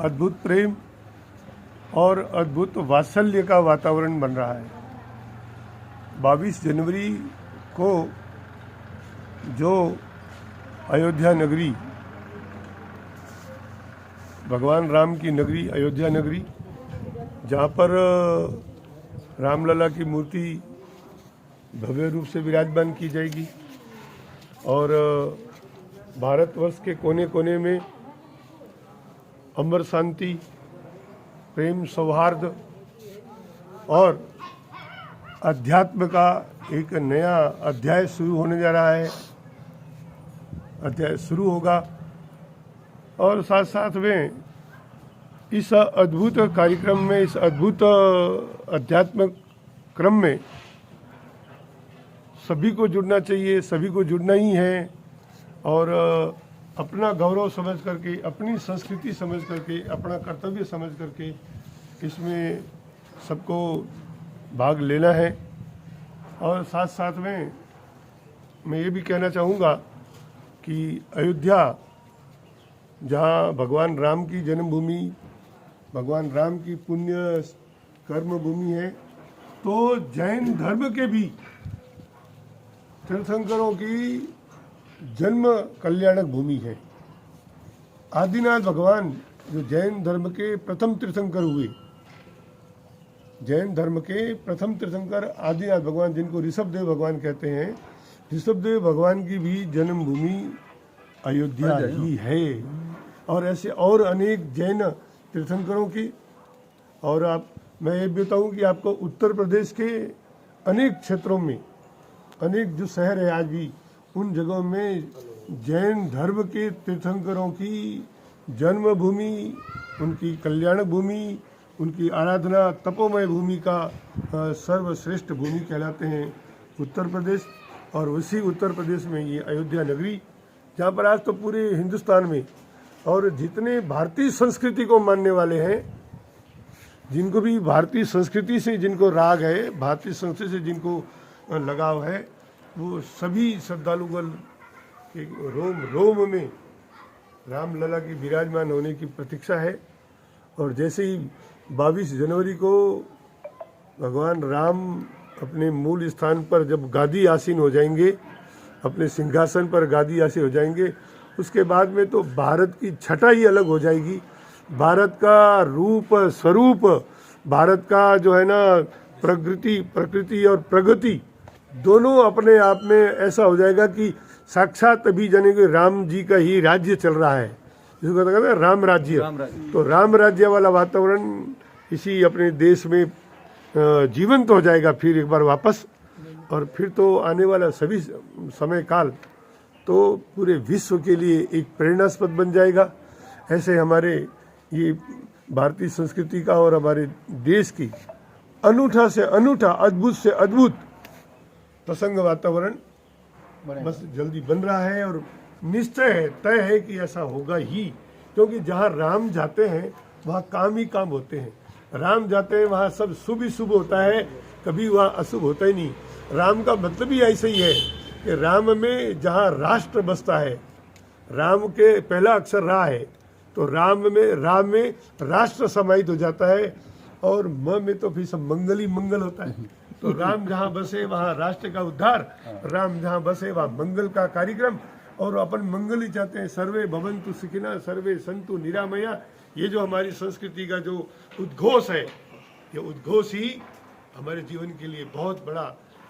अद्भुत प्रेम और अद्भुत वात्सल्य का वातावरण बन रहा है। 22 जनवरी को जो अयोध्या नगरी, भगवान राम की नगरी अयोध्या नगरी, जहाँ पर रामलला की मूर्ति भव्य रूप से विराजमान की जाएगी और भारतवर्ष के कोने कोने में अमर शांति, प्रेम, सौहार्द और अध्यात्म का एक नया अध्याय शुरू होने जा रहा है। अध्याय शुरू होगा और साथ साथ में इस अद्भुत कार्यक्रम में, इस अद्भुत अध्यात्मक क्रम में सभी को जुड़ना चाहिए, सभी को जुड़ना ही है और अपना गौरव समझ करके, अपनी संस्कृति समझ करके, अपना कर्तव्य समझ करके इसमें सबको भाग लेना है। और साथ साथ में मैं ये भी कहना चाहूँगा कि अयोध्या, जहाँ भगवान राम की जन्मभूमि, भगवान राम की पुण्य कर्म भूमि है, तो जैन धर्म के भी तीर्थंकरों की जन्म कल्याणक भूमि है। आदिनाथ भगवान जो जैन धर्म के प्रथम तीर्थंकर हुए, जैन धर्म के प्रथम तीर्थंकर आदिनाथ भगवान, जिनको ऋषभदेव भगवान कहते हैं, ऋषभदेव भगवान की भी जन्मभूमि अयोध्या ही है। और ऐसे और अनेक जैन तीर्थंकरों की, और मैं ये बताऊं कि आपको उत्तर प्रदेश के अनेक क्षेत्रों में, अनेक जो शहर है आज भी, उन जगहों में जैन धर्म के तीर्थंकरों की जन्मभूमि, उनकी कल्याणक भूमि, उनकी आराधना तपोमय भूमि का सर्वश्रेष्ठ भूमि कहलाते हैं उत्तर प्रदेश। और उसी उत्तर प्रदेश में ये अयोध्या नगरी, जहाँ पर आज तो पूरे हिंदुस्तान में और जितने भारतीय संस्कृति को मानने वाले हैं, जिनको भी भारतीय संस्कृति से जिनको राग है, भारतीय संस्कृति से जिनको लगाव है, वो सभी श्रद्धालुगण के रोम रोम में रामलला की विराजमान होने की प्रतीक्षा है। और जैसे ही 22 जनवरी को भगवान राम अपने मूल स्थान पर जब गादी आसीन हो जाएंगे, अपने सिंहासन पर गादी आसीन हो जाएंगे, उसके बाद में तो भारत की छटा ही अलग हो जाएगी। भारत का रूप स्वरूप, भारत का जो है ना प्रकृति और प्रगति दोनों अपने आप में ऐसा हो जाएगा कि साक्षात अभी जाने के राम जी का ही राज्य चल रहा है, जिसको कहते हैं राम राज्य। तो राम राज्य वाला वातावरण इसी अपने देश में जीवंत हो जाएगा फिर एक बार वापस। और फिर तो आने वाला सभी समय काल तो पूरे विश्व के लिए एक प्रेरणास्पद बन जाएगा। ऐसे हमारे ये भारतीय संस्कृति का और हमारे देश की अनूठा से अनूठा, अद्भुत से अद्भुत प्रसंग वातावरण बस जल्दी बन रहा है। और निश्चय है, तय है कि ऐसा होगा ही, क्योंकि जहाँ राम जाते हैं वहाँ काम ही काम होते हैं। राम जाते हैं वहाँ सब शुभ ही शुभ होता है, कभी वहाँ अशुभ होता ही नहीं। राम का मतलब ही ऐसा ही है कि राम में जहाँ राष्ट्र बसता है, राम के पहला अक्षर रा है, तो राम में राष्ट्र समाहित हो जाता है। और म में तो फिर सब मंगल ही मंगल होता है। तो राम जहाँ बसे वहाँ राष्ट्र का उद्धार, राम जहाँ बसे वहाँ मंगल का कार्यक्रम। और अपन मंगल ही चाहते हैं। सर्वे भवन्तु सुखिनः, सर्वे सन्तु निरामया। ये जो हमारी संस्कृति का जो उद्घोष है, ये उद्घोष ही हमारे जीवन के लिए बहुत बड़ा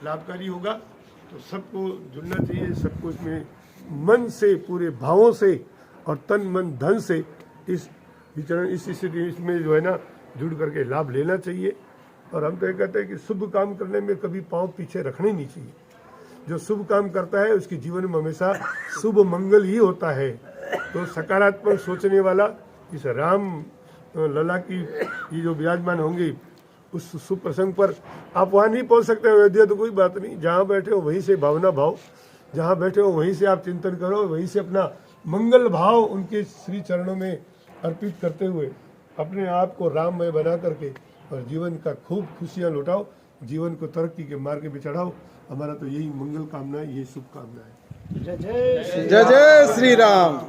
लाभकारी होगा। तो सबको जुड़ना चाहिए, सबको इसमें मन से, पूरे भावों से और तन मन धन से इस विचरण, इस स्थिति इसमें जो है ना जुड़ करके लाभ लेना चाहिए। और हम तो ये कहते हैं कि शुभ काम करने में कभी पाँव पीछे रखने नहीं चाहिए। जो शुभ काम करता है उसके जीवन में हमेशा शुभ मंगल ही होता है। तो सकारात्मक सोचने वाला इस राम लला की ये जो विराजमान होंगे उस शुभ प्रसंग पर, आप वहाँ नहीं पहुँच सकते अयोध्या तो कोई बात नहीं, जहाँ बैठे हो वहीं से भावना भाव, जहाँ बैठे हो वहीं से आप चिंतन करो, वहीं से अपना मंगल भाव उनके श्री चरणों में अर्पित करते हुए अपने आप को राममय बना करके और जीवन का खूब खुशियाँ लुटाओ, जीवन को तरक्की के मार्ग पे चढ़ाओ। हमारा तो यही मंगल कामना है, यही शुभकामना है। जय जय श्री राम।